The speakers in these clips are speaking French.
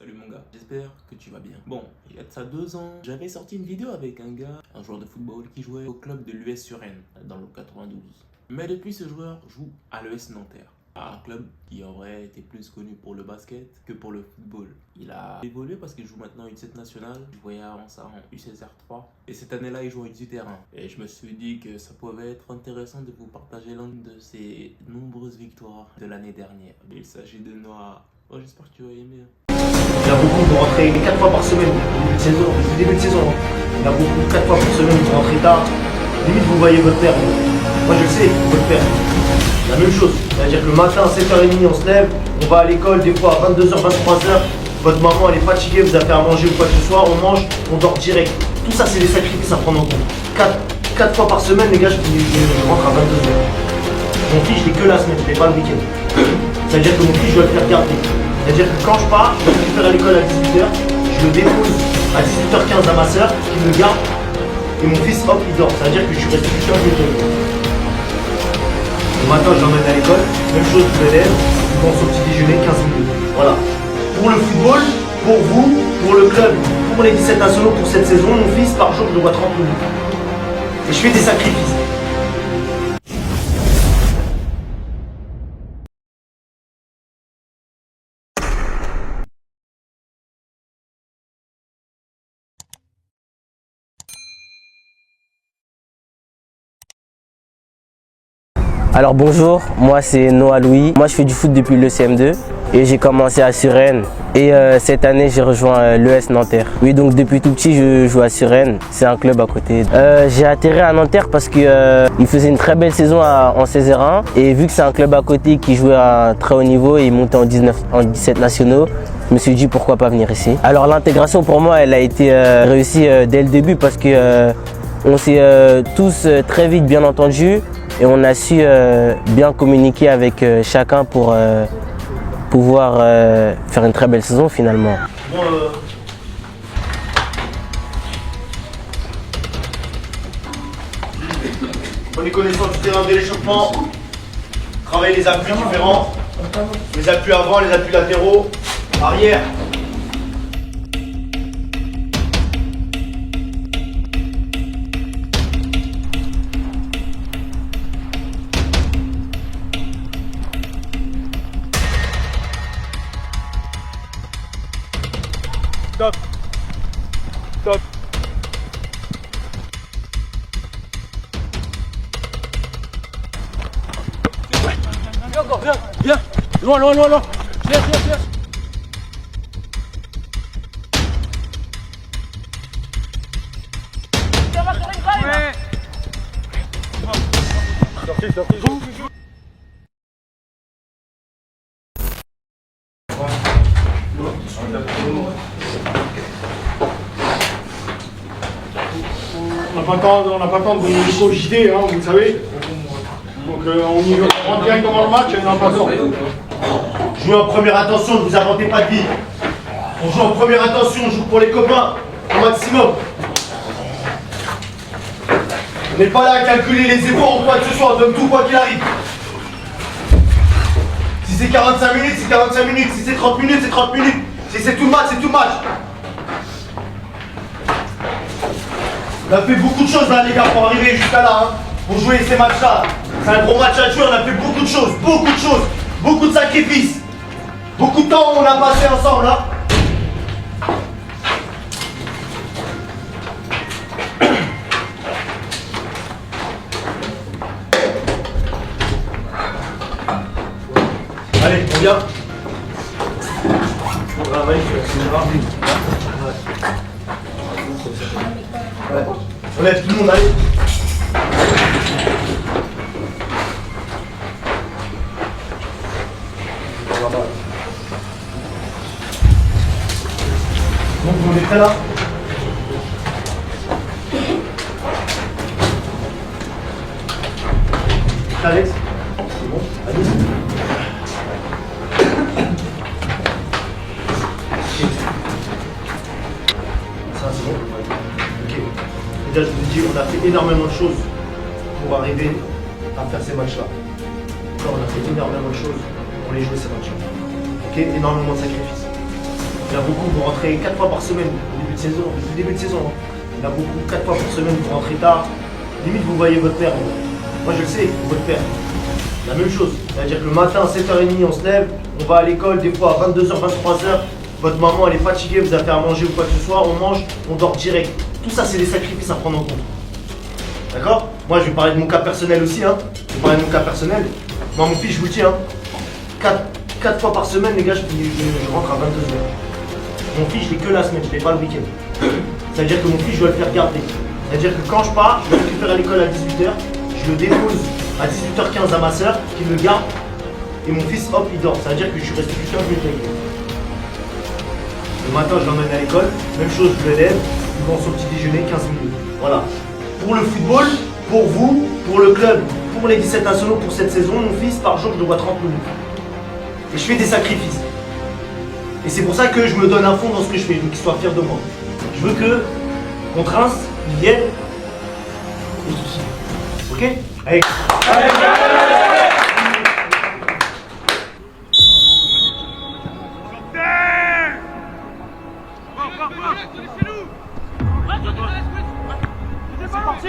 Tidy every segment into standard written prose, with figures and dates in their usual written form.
Salut mon gars, j'espère que tu vas bien. Bon, il y a de ça 2 ans, j'avais sorti une vidéo avec un gars, un joueur de football qui jouait au club de l'US sur Rennes, dans le 92. Mais depuis, ce joueur joue à l'ES Nanterre, un club qui aurait été plus connu pour le basket que pour le football. Il a évolué parce qu'il joue maintenant en U17 national, il jouait avant ça en U16R3, et cette année-là, il joue en U18R1. Et je me suis dit que ça pouvait être intéressant de vous partager l'une de ses nombreuses victoires de l'année dernière. Il s'agit de Noah. Oh, j'espère que tu vas aimer. Il y a beaucoup qui vont rentrer 4 fois par semaine, début de saison. Il y a beaucoup, 4 fois par semaine, vous rentrez tard. Limite, vous voyez votre père. Moi, je le sais, votre père. La même chose. C'est-à-dire que le matin, à 7h30, on se lève, on va à l'école, des fois à 22h, 23h. Votre maman, elle est fatiguée, vous avez fait à manger ou quoi que ce soit, on mange, on dort direct. Tout ça, c'est des sacrifices à prendre en compte. 4 fois par semaine, les gars, je rentre à 22h. Mon fils, je l'ai que la semaine, je l'ai pas le week-end. C'est-à-dire que mon fils, je dois le faire garder. C'est-à-dire que quand je pars, je le récupère à l'école à 18h, je le dépose à 18h15 à ma soeur qui me garde, et mon fils, hop, il dort. C'est-à-dire que je suis resté plus tard que le matin, je l'emmène à l'école, même chose, je me lève, je pense au petit déjeuner, 15 minutes. Voilà. Pour le football, pour vous, pour le club, pour les 17 nationaux, pour cette saison, mon fils, par jour, je le vois 30 minutes. Et je fais des sacrifices. Alors bonjour, moi c'est Noah Louis. Moi je fais du foot depuis le CM2 et j'ai commencé à Suresnes. Et cette année j'ai rejoint l'ES Nanterre. Oui, donc depuis tout petit je joue à Suresnes, c'est un club à côté. J'ai atterri à Nanterre parce qu'il faisait une très belle saison en 16R1 et vu que c'est un club à côté qui jouait à un très haut niveau et il montait en 17 nationaux, je me suis dit pourquoi pas venir ici. Alors l'intégration pour moi elle a été réussie dès le début parce que on s'est tous très vite bien entendus. Et on a su bien communiquer avec chacun pour pouvoir faire une très belle saison finalement. Bon, prenez connaissance du terrain de l'échauffement, travaillez les appuis différents, les appuis avant, les appuis latéraux, arrière. Stop. Stop. Viens encore, viens, viens. Loin, loin, loin, loin. Viens, viens, viens. Ouais. Sorti, sorti. On n'a pas le temps de vous cogiter, hein, vous savez. Donc on y va, on rentre directement le match et on n'a pas le temps. Jouez en première intention, ne vous inventez pas de vie. On joue en première intention, on joue pour les copains, au maximum. On n'est pas là à calculer les efforts ou quoi que ce soit, on donne tout quoi qu'il arrive. Si c'est 45 minutes, c'est 45 minutes. Si c'est 30 minutes, c'est 30 minutes. Si c'est tout le match, c'est tout le match. On a fait beaucoup de choses là les gars pour arriver jusqu'à là, hein, pour jouer ces matchs-là. C'est un gros match à jouer, on a fait beaucoup de choses, beaucoup de sacrifices. Beaucoup de temps on a passé ensemble là. Allez, on vient. Voilà, magnifique. Ouais. On lève tout le monde, allez. Donc on est prêt là. Alex, c'est bon, allez. Ça c'est bon. Ok. Déjà je vous dis, on a fait énormément de choses pour arriver à faire ces matchs-là. On a fait énormément de choses pour les jouer ces matchs-là. Ok, énormément de sacrifices. Il y en a beaucoup qui vont rentrer 4 fois par semaine au début de saison. Il y en a beaucoup 4 fois par semaine qui vont rentrer tard. Limite, vous voyez votre père. Moi, je le sais, votre père. La même chose. C'est-à-dire que le matin, à 7h30, on se lève, on va à l'école, des fois à 22h, 23h. Votre maman, elle est fatiguée, vous avez fait à manger ou quoi que ce soit, on mange, on dort direct. Tout ça, c'est des sacrifices à prendre en compte. D'accord? Moi, je vais parler de mon cas personnel aussi. Hein. Je vais parler de mon cas personnel. Moi, mon fils, je vous le dis, hein, 4 fois par semaine, les gars, je rentre à 22h. Mon fils, je l'ai que la semaine, je l'ai pas le week-end. C'est-à-dire que mon fils, je dois le faire garder. C'est-à-dire que quand je pars, je le récupère à l'école à 18h, je le dépose à 18h15 à ma soeur, qui le garde, et mon fils, hop, il dort. C'est-à-dire que je suis resté plus 15 minutes avec lui. Le matin, je l'emmène à l'école, même chose, je le lève, il prend son petit déjeuner, 15 minutes. Voilà. Pour le football, pour vous, pour le club, pour les 17 nationaux, pour cette saison, mon fils, par jour, je le vois 30 minutes. Et je fais des sacrifices. Et c'est pour ça que je me donne à fond dans ce que je fais, je veux qu'il soit fier de moi. Je veux que, contre Reims, il vienne et tout ça. Ok? Allez. C'est parti.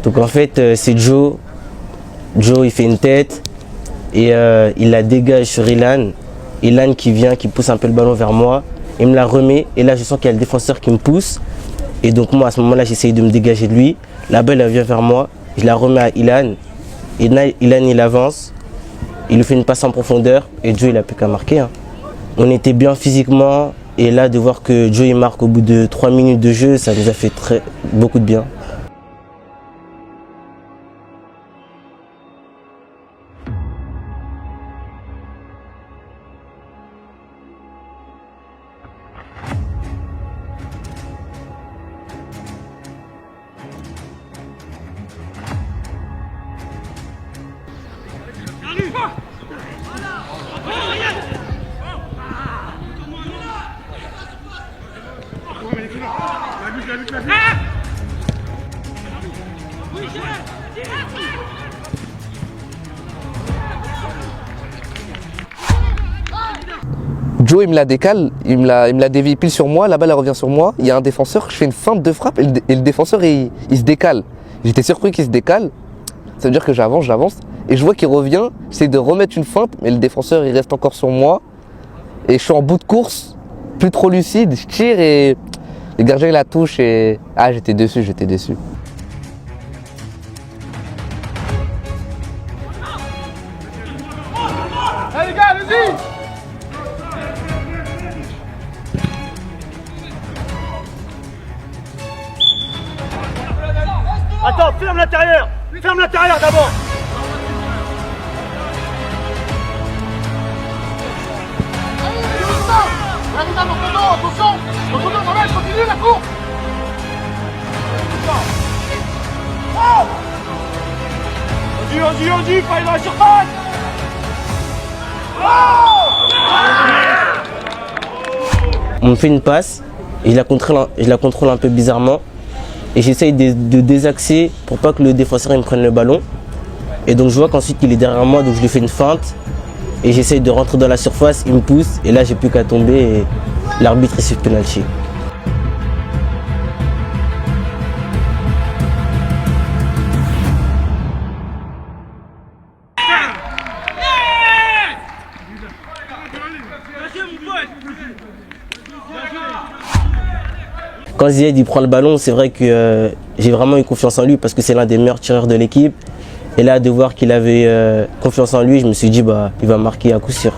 Donc en fait, c'est Joe. Joe, il fait une tête et il la dégage sur Ilan. Ilan qui vient, qui pousse un peu le ballon vers moi. Il me la remet et là, je sens qu'il y a le défenseur qui me pousse. Et donc moi, à ce moment-là, j'essaye de me dégager de lui. La balle, elle vient vers moi. Je la remets à Ilan. Et là, Ilan, il avance. Il lui fait une passe en profondeur et Joe, il n'a plus qu'à marquer. Hein. On était bien physiquement et là, de voir que Joe, il marque au bout de 3 minutes de jeu, ça nous a fait beaucoup de bien. Joe, il me la décale, il me la dévie pile sur moi, la balle elle revient sur moi, il y a un défenseur, je fais une feinte de frappe et le défenseur il se décale. J'étais surpris qu'il se décale, ça veut dire que j'avance et je vois qu'il revient, j'essaie de remettre une feinte mais le défenseur il reste encore sur moi et je suis en bout de course, plus trop lucide, je tire et le gardien il la touche et j'étais déçu. Allez les gars, allez-y. Attends, ferme l'intérieur d'abord. Attention, continue la course. Vas-y, pas aller dans la surface. On me fait une passe et je la contrôle un peu bizarrement et j'essaye de désaxer pour pas que le défenseur il me prenne le ballon. Et donc je vois qu'ensuite il est derrière moi, donc je lui fais une feinte. Et j'essaye de rentrer dans la surface, il me pousse. Et là j'ai plus qu'à tomber et l'arbitre est sur penalty. Quand Ziyech il prend le ballon, c'est vrai que j'ai vraiment eu confiance en lui parce que c'est l'un des meilleurs tireurs de l'équipe. Et là, de voir qu'il avait confiance en lui, je me suis dit bah il va marquer à coup sûr.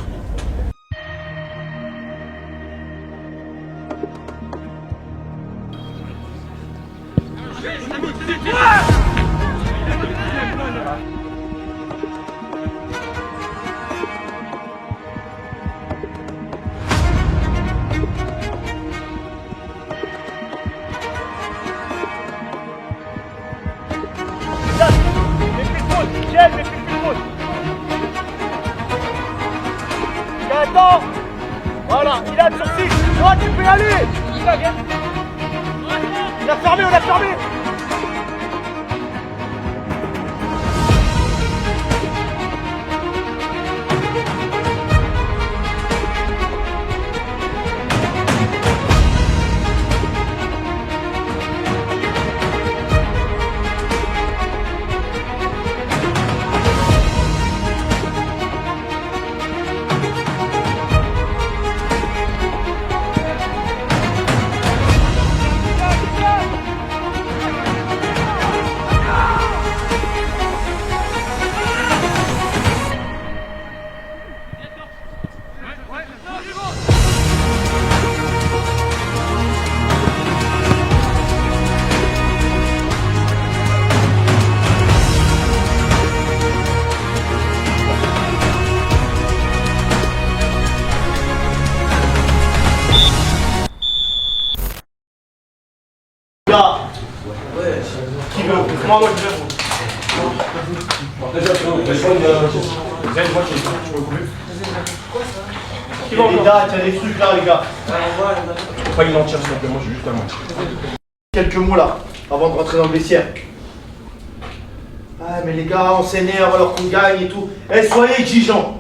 Attends. Voilà, il a le sursis. Toi, tu peux y aller. On a fermé, on a fermé. Qui veut? Moi, je veux. Les gars, tiens les trucs là, les gars. Pas une entière, s'il te plaît, moi je suis juste à moi. Quelques mots là, avant de rentrer dans le vestiaire. Ah, mais les gars, on s'énerve alors qu'on gagne et tout. Eh, soyez exigeants.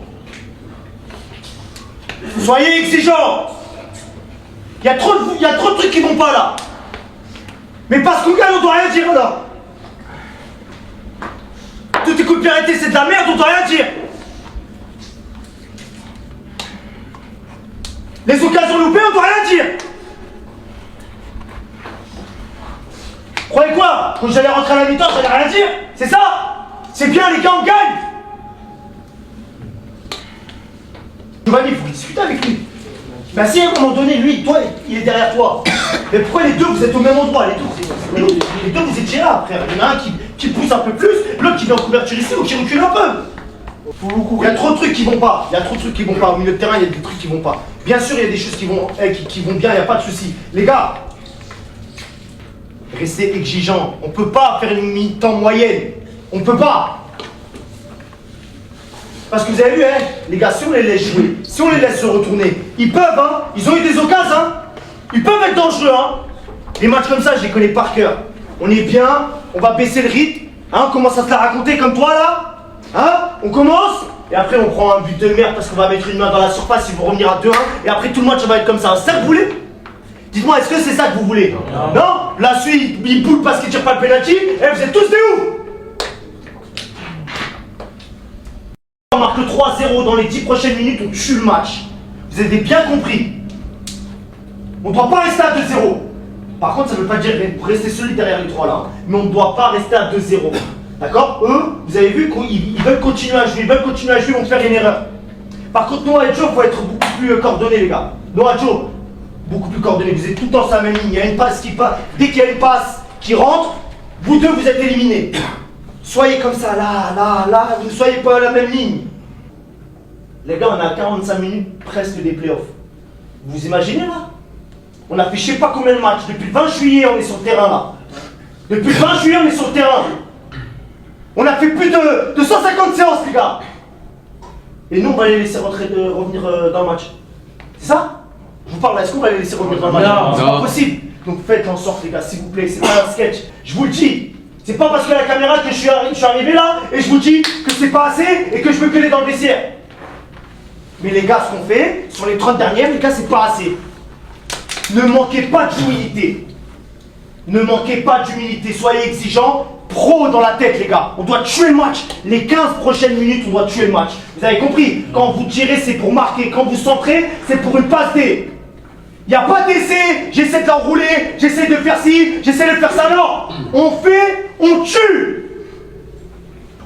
Soyez exigeants. Il y a trop de trucs qui vont pas là. Mais parce qu'on gagne, on doit rien dire là. Toutes tes coups de pied arrêtés, c'est de la merde, on doit rien dire. Les occasions loupées, on doit rien dire. Croyez quoi? Quand j'allais rentrer à la mi-temps, j'allais rien dire. C'est ça? C'est bien les gars, on gagne. Giovanni, il faut discuter avec lui. Bah si à un moment donné, lui, toi, il est derrière toi. Mais pourquoi les deux, vous êtes au même endroit? Les deux, vous étiez là, frère. Il y en a un qui pousse un peu plus, l'autre qui vient en couverture ici ou qui recule un peu. Il y a trop de trucs qui vont pas. Il y a trop de trucs qui vont pas. Au milieu de terrain, il y a des trucs qui vont pas. Bien sûr, il y a des choses qui vont bien, il n'y a pas de souci. Les gars, restez exigeants. On peut pas faire une mi-temps moyenne. On peut pas. Parce que vous avez vu, hein, les gars, si on les laisse jouer, si on les laisse se retourner, ils peuvent, hein, ils ont eu des occasions, hein, ils peuvent être dangereux, hein. Les matchs comme ça, je les connais par cœur. On est bien, on va baisser le rythme, hein, on commence à se la raconter comme toi là, hein, on commence, et après on prend un but de merde parce qu'on va mettre une main dans la surface, ils vont revenir à 2-1, et après tout le match va être comme ça. C'est ça que vous voulez? Dites-moi, est-ce que c'est ça que vous voulez? Non. La suite, il boule parce qu'il tire pas le penalty, et vous êtes tous des ouf. On marque 3-0 dans les 10 prochaines minutes, on tue le match. Vous avez bien compris. On ne doit pas rester à 2-0. Par contre, ça ne veut pas dire rester solide derrière les trois là. Mais on ne doit pas rester à 2-0. D'accord? Eux, vous avez vu qu'ils veulent continuer à jouer, ils vont faire une erreur. Par contre, Noah et Joe, il faut être beaucoup plus coordonnés, les gars. Noah et Joe, beaucoup plus coordonnés. Vous êtes tout le temps sur la même ligne. Il y a une passe qui passe. Dès qu'il y a une passe qui rentre, vous deux, vous êtes éliminés. Soyez comme ça, là, vous ne soyez pas à la même ligne. Les gars, on a 45 minutes presque des playoffs. Vous imaginez là? On a fait je sais pas combien de matchs. Depuis le 20 juillet, on est sur le terrain là. Depuis le 20 juillet, on est sur le terrain. On a fait plus de 150 séances, les gars. Et nous, on va les laisser revenir dans le match. C'est ça? Je vous parle, est-ce qu'on va les laisser revenir dans le match? Non, c'est pas possible. Donc faites en sorte, les gars, s'il vous plaît, c'est pas un sketch. Je vous le dis. C'est pas parce que la caméra que je suis arrivé là et je vous dis que c'est pas assez et que je veux gueuler dans le vestiaire. Mais les gars, ce qu'on fait, sur les 30 dernières, les gars, c'est pas assez. Ne manquez pas d'humilité. Ne manquez pas d'humilité. Soyez exigeants, pro dans la tête, les gars. On doit tuer le match. Les 15 prochaines minutes, on doit tuer le match. Vous avez compris? Quand vous tirez, c'est pour marquer. Quand vous centrez, c'est pour une passe D. Il n'y a pas d'essai, j'essaie de l'enrouler, j'essaie de faire ci, j'essaie de faire ça. Non, on fait, on tue.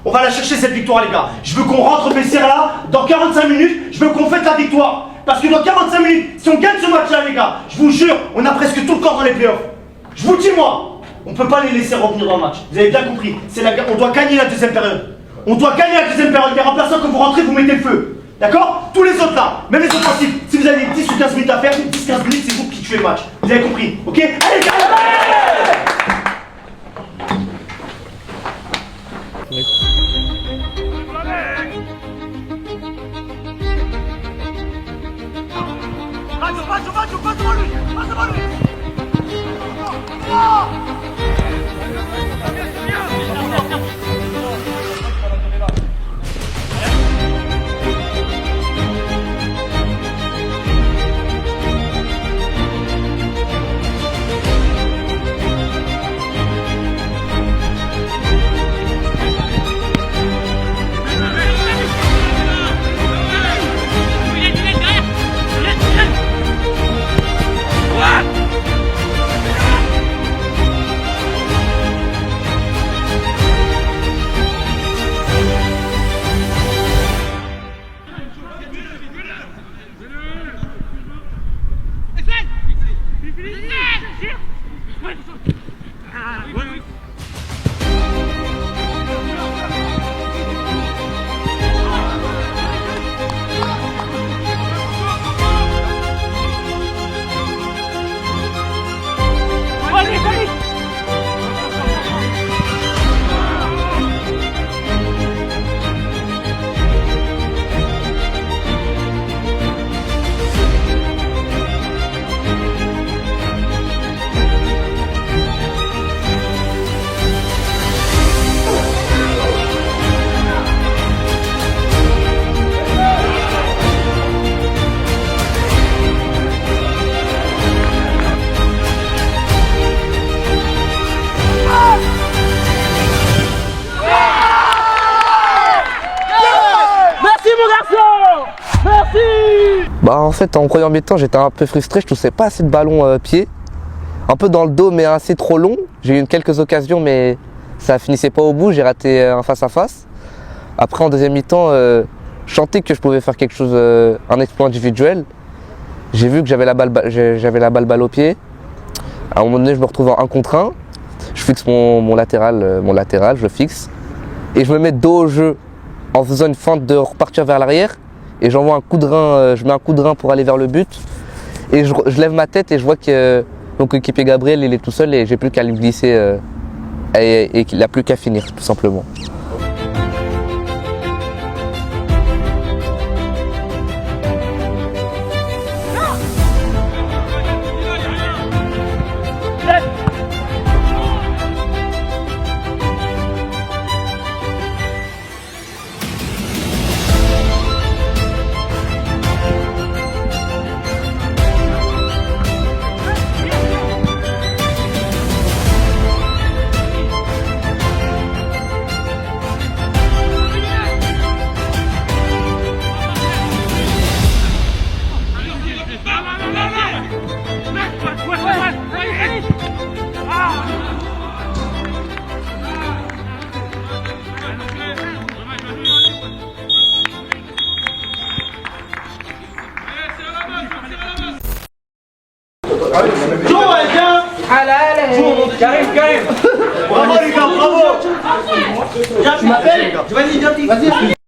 On va la chercher cette victoire, les gars. Je veux qu'on rentre au vestiaire là, dans 45 minutes, je veux qu'on fête la victoire. Parce que dans 45 minutes, si on gagne ce match-là, les gars, je vous jure, on a presque tout le corps dans les playoffs. Je vous le dis, moi, on ne peut pas les laisser revenir dans le match. Vous avez bien compris, on doit gagner la deuxième période. On doit gagner la deuxième période. Les remplaçants, quand vous rentrez, vous mettez le feu. D'accord? Tous les autres là, même les offensifs, si vous avez 10 ou 15 minutes à faire, 10-15 minutes, c'est vous qui tuez le match. Vous avez compris? Ok? Allez, Bah en fait en première mi-temps j'étais un peu frustré, je touchais pas assez de ballon pied. Un peu dans le dos mais assez trop long. J'ai eu quelques occasions mais ça finissait pas au bout, j'ai raté un face à face. Après en deuxième mi-temps, je sentais que je pouvais faire quelque chose, un exploit individuel. J'ai vu que j'avais la balle au pied. À un moment donné je me retrouve en 1 contre 1. Je fixe mon latéral, je le fixe. Et je me mets dos au jeu en faisant une feinte de repartir vers l'arrière. Et j'envoie un coup de rein, je mets un coup de rein pour aller vers le but. Et je lève ma tête et je vois que mon coéquipier Gabriel il est tout seul et j'ai plus qu'à lui glisser et qu'il n'a plus qu'à finir tout simplement. Bravo les gars, bravo. Tu m'appelles? Vas-y, viens.